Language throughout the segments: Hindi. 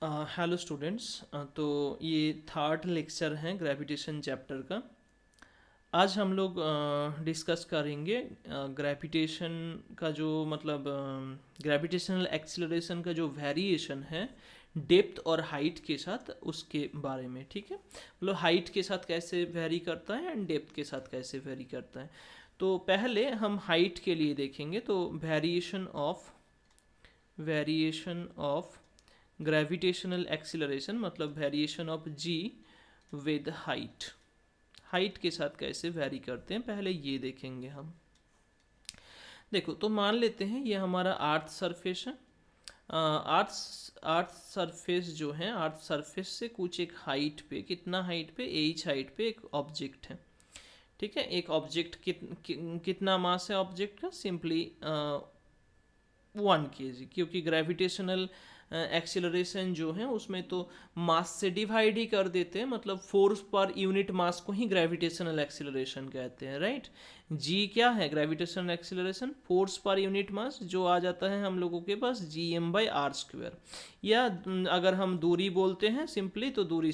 Hello students. तो ये थर्ड लेक्चर है ग्रेविटेशन चैप्टर का। आज हम लोग डिस्कस करेंगे ग्रेविटेशन का जो मतलब ग्रेविटेशनल एक्सीलरेशन का जो वेरिएशन है डेप्थ और हाइट के साथ, उसके बारे में। ठीक है, मतलब हाइट के साथ कैसे वेरी करता है एंड डेप्थ के साथ कैसे वेरी करता है। तो पहले हम हाइट के लिए देखेंगे। तो वेरिएशन ऑफ ग्रेविटेशनल एक्सीलरेशन मतलब variation of G with height, height के साथ कैसे वेरी करते हैं पहले ये देखेंगे हम। देखो, तो मान लेते हैं ये हमारा अर्थ सरफेस है। अर्थ सरफेस जो है, अर्थ सरफेस से कुछ एक हाइट पे, कितना हाइट पे, एच हाइट पे एक ऑब्जेक्ट है। ठीक है, एक ऑब्जेक्ट कितना मास है ऑब्जेक्ट का, सिंपली 1 kg, क्योंकि ग्रेविटेशनल एक्सीलरेशन जो है उसमें तो मास से डिवाइड ही कर देते हैं, मतलब फोर्स पर यूनिट मास को ही ग्रेविटेशनल एक्सीलरेशन कहते हैं, राइट। जी क्या है gravitational acceleration, force per unit mass, जो आ जाता है हम लोगों के पास Gm/r²। या अगर हम दूरी बोलते हैं सिंपली, तो दूरी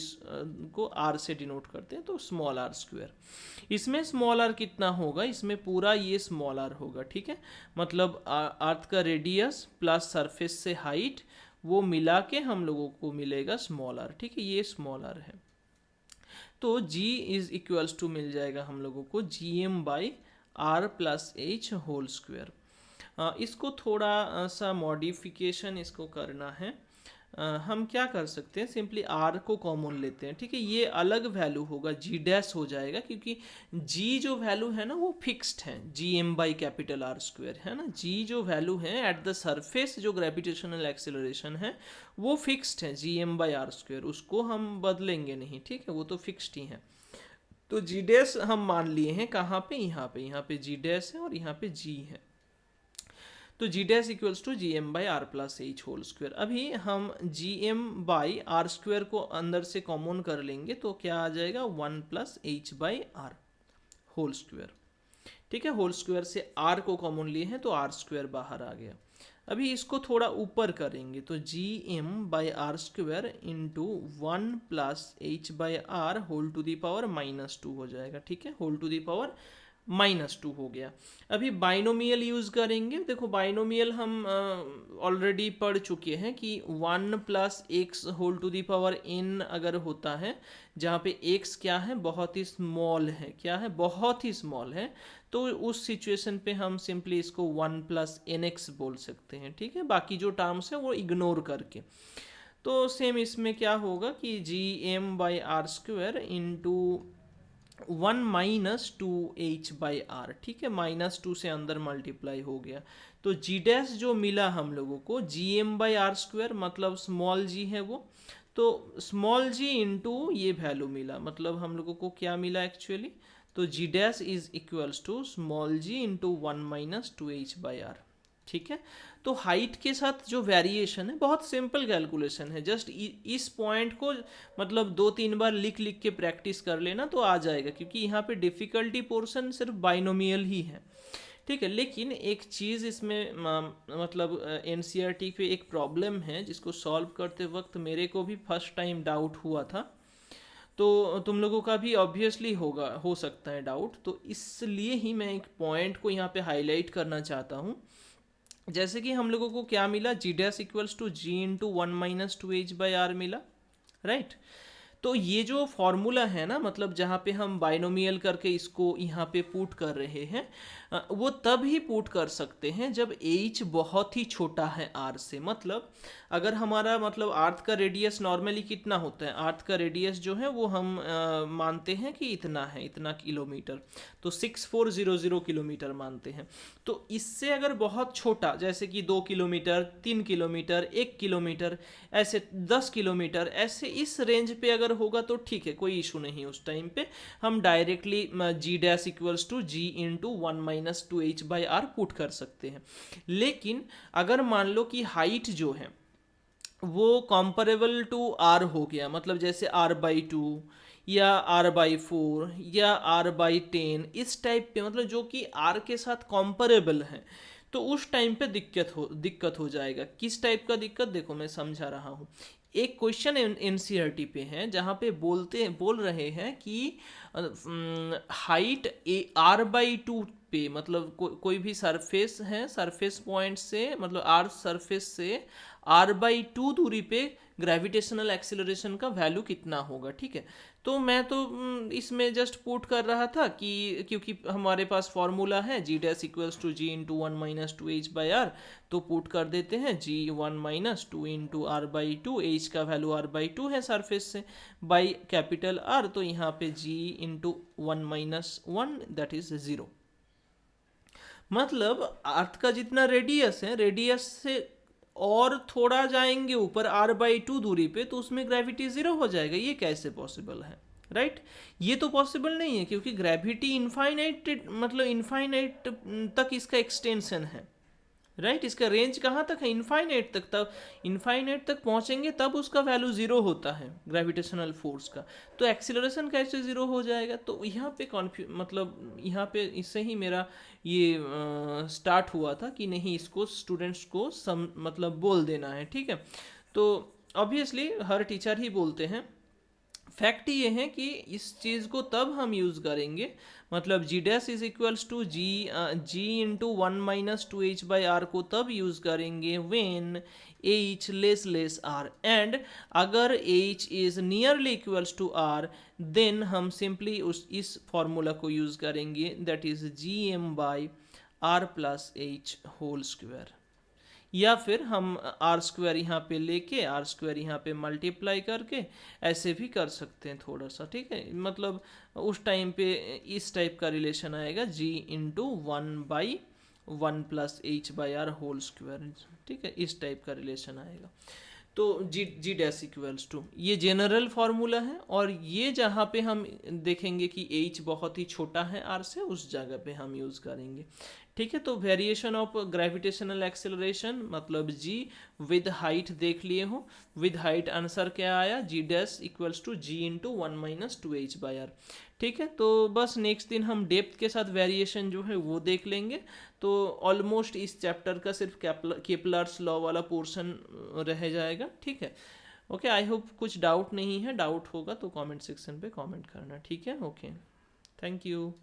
को आर से डिनोट करते हैं, तो स्मॉल r²। इसमें स्मॉल आर कितना होगा, इसमें पूरा ये स्मॉल आर होगा। ठीक है, मतलब अर्थ का रेडियस प्लस सरफेस से हाइट, वो मिला के हम लोगों को मिलेगा स्मॉल आर। ठीक है, ये स्मॉल आर है। तो g इज इक्वल्स टू मिल जाएगा हम लोगों को Gm/r+h²। इसको थोड़ा सा मॉडिफिकेशन इसको करना है। हम क्या कर सकते हैं, सिंपली r को कॉमन लेते हैं। ठीक है, ये अलग वैल्यू होगा, g डैश हो जाएगा, क्योंकि g जो वैल्यू है ना वो फिक्स्ड है, Gm/R² है ना। g जो वैल्यू है एट द सरफेस, जो ग्रेविटेशनल एक्सेलरेशन है वो फिक्स्ड है Gm/R², उसको हम बदलेंगे नहीं। ठीक है, वो तो फिक्स्ड ही है। तो g डैश हम मान लिए हैं कहाँ पे, यहाँ पे g डैश है और यहाँ पे g है। तो जी डैश इक्वल्स टू Gm/r+h²। अभी हम Gm/r² को अंदर से कॉमन कर लेंगे, तो क्या आ जाएगा 1+h/r²। ठीक है, होल स्क्वायर से r को कॉमन लिए हैं तो r² बाहर आ गया। अभी इसको थोड़ा ऊपर करेंगे, तो Gm/r² into 1+h/r whole to the power -2 हो जाएगा। ठीक है, होल टू दी पावर -2 हो गया। अभी बाइनोमियल यूज़ करेंगे। देखो, बाइनोमियल हम ऑलरेडी पढ़ चुके हैं कि 1+x whole to the power n अगर होता है, जहाँ पे x क्या है, बहुत ही स्मॉल है, क्या है, बहुत ही स्मॉल है, तो उस सिचुएशन पे हम सिंपली इसको 1+nx बोल सकते हैं। ठीक है, बाकी जो टर्म्स है वो इग्नोर करके। तो सेम इसमें क्या होगा कि Gm/r² इंटू 1-2h/r। ठीक है, -2 से अंदर मल्टीप्लाई हो गया, तो g डैश जो मिला हम लोगों को Gm/r², मतलब स्मॉल g है वो, तो स्मॉल g इंटू ये वैल्यू मिला, मतलब हम लोगों को क्या मिला एक्चुअली, तो g dash is equals to small g into 1-2h/r। ठीक है, तो हाइट के साथ जो वेरिएशन है बहुत सिंपल कैलकुलेशन है, जस्ट इस पॉइंट को मतलब 2-3 बार लिख लिख के प्रैक्टिस कर लेना तो आ जाएगा, क्योंकि यहाँ पे डिफ़िकल्टी पोर्शन सिर्फ बाइनोमियल ही है। ठीक है, लेकिन एक चीज़ इसमें मतलब एनसीईआरटी पे एक प्रॉब्लम है जिसको सॉल्व करते वक्त मेरे को भी फर्स्ट टाइम डाउट हुआ था, तो तुम लोगों का भी ऑब्वियसली हो सकता है डाउट, तो इसलिए ही मैं एक पॉइंट को यहाँ पे हाईलाइट करना चाहता हूँ। जैसे कि हम लोगों को क्या मिला, g dash equals to ji into 1-2h/r मिला, राइट। तो ये जो फॉर्मूला है ना, मतलब जहाँ पे हम बाइनोमियल करके इसको यहाँ पे पुट कर रहे हैं, वो तब ही पुट कर सकते हैं जब h बहुत ही छोटा है r से। मतलब अगर हमारा मतलब अर्थ का रेडियस नॉर्मली कितना होता है, अर्थ का रेडियस जो है वो हम मानते हैं कि इतना है, इतना किलोमीटर, तो 6400 किलोमीटर मानते हैं। तो इससे अगर बहुत छोटा, जैसे कि 2 किलोमीटर, 3 किलोमीटर, 1 किलोमीटर, ऐसे 10 किलोमीटर, ऐसे इस रेंज पे अगर होगा तो ठीक है, कोई इशू नहीं। उस टाइम पे हम directly G dash equals to ji into 1-2h/r put कर सकते हैं। लेकिन अगर मान लो कि हाइट जो है वो कंपेरेबल टू आर हो गया, मतलब जैसे r/2 या r/4 या r/10, इस टाइप पे, मतलब जो कि r के साथ कंपेरेबल है, तो उस टाइम पे दिक्कत हो जाएगा। किस टाइप का दिक्कत, देखो मैं समझा रहा हूँ। एक क्वेश्चन एनसीईआरटी पे है जहाँ पे बोल रहे हैं कि हाइट r/2 पे, मतलब कोई भी सरफेस है, सरफेस पॉइंट से मतलब आर सरफेस से r/2 दूरी पे ग्रेविटेशनल एक्सेलरेशन का वैल्यू कितना होगा, ठीक है। तो मैं तो इसमें जस्ट पुट कर रहा था कि क्योंकि हमारे पास फॉर्मूला है g dash equals to ji into 1 - 2h/r, तो पुट कर देते हैं जी 1 - 2 इंटू r/2, h का वैल्यू r/2 है सरफेस से, बाई कैपिटल R, तो यहाँ पे g इंटू 1 - 1 दैट इज 0। मतलब अर्थ का जितना रेडियस है, रेडियस से और थोड़ा जाएंगे ऊपर r/2 दूरी पे, तो उसमें ग्रेविटी ज़ीरो हो जाएगा। ये कैसे पॉसिबल है, राइट? ये तो पॉसिबल नहीं है क्योंकि ग्रेविटी इनफाइनाइट, मतलब इनफाइनाइट तक इसका एक्सटेंशन है, राइट? इसका रेंज कहाँ तक है? इनफाइनाइट तक। तब इनफाइनाइट तक पहुँचेंगे तब उसका वैल्यू ज़ीरो होता है ग्रेविटेशनल फोर्स का। तो एक्सीलरेशन कैसे ज़ीरो हो जाएगा? तो यहाँ पे मतलब यहाँ पे इससे ही मेरा ये स्टार्ट हुआ था कि नहीं, इसको स्टूडेंट्स को मतलब बोल देना है, ठीक है। तो ऑब्वियसली हर टीचर ही बोलते हैं। फैक्ट ये है कि इस चीज़ को तब हम यूज़ करेंगे, मतलब g dash is equals to ji into 1 - 2h/r को तब यूज़ करेंगे when h less r, and अगर h is nearly equals to r, then हम सिंपली इस फॉर्मूला को यूज़ करेंगे, दैट इज़ gm/r+h², या फिर हम r² यहाँ पे लेके r² यहाँ पे मल्टीप्लाई करके ऐसे भी कर सकते हैं थोड़ा सा, ठीक है। मतलब उस टाइम पे इस टाइप का रिलेशन आएगा g इंटू 1/1+h/r², ठीक है, इस टाइप का रिलेशन आएगा। तो जी डैश इक्वल्स टू, ये जनरल फार्मूला है, और ये जहाँ पे हम देखेंगे कि h बहुत ही छोटा है r से, उस जगह पे हम यूज़ करेंगे, ठीक है। तो वेरिएशन ऑफ ग्रेविटेशनल एक्सेलरेशन मतलब g विद हाइट देख लिए हो, विद हाइट आंसर क्या आया, g dash equals to ji into 1 - 2h/r, ठीक है। तो बस नेक्स्ट दिन हम डेप्थ के साथ वेरिएशन जो है वो देख लेंगे। तो ऑलमोस्ट इस चैप्टर का सिर्फ केपलर्स लॉ वाला पोर्शन रह जाएगा, ठीक है। ओके, आई होप कुछ डाउट नहीं है। डाउट होगा तो कमेंट सेक्शन पे कमेंट करना, ठीक है। Okay, thank you.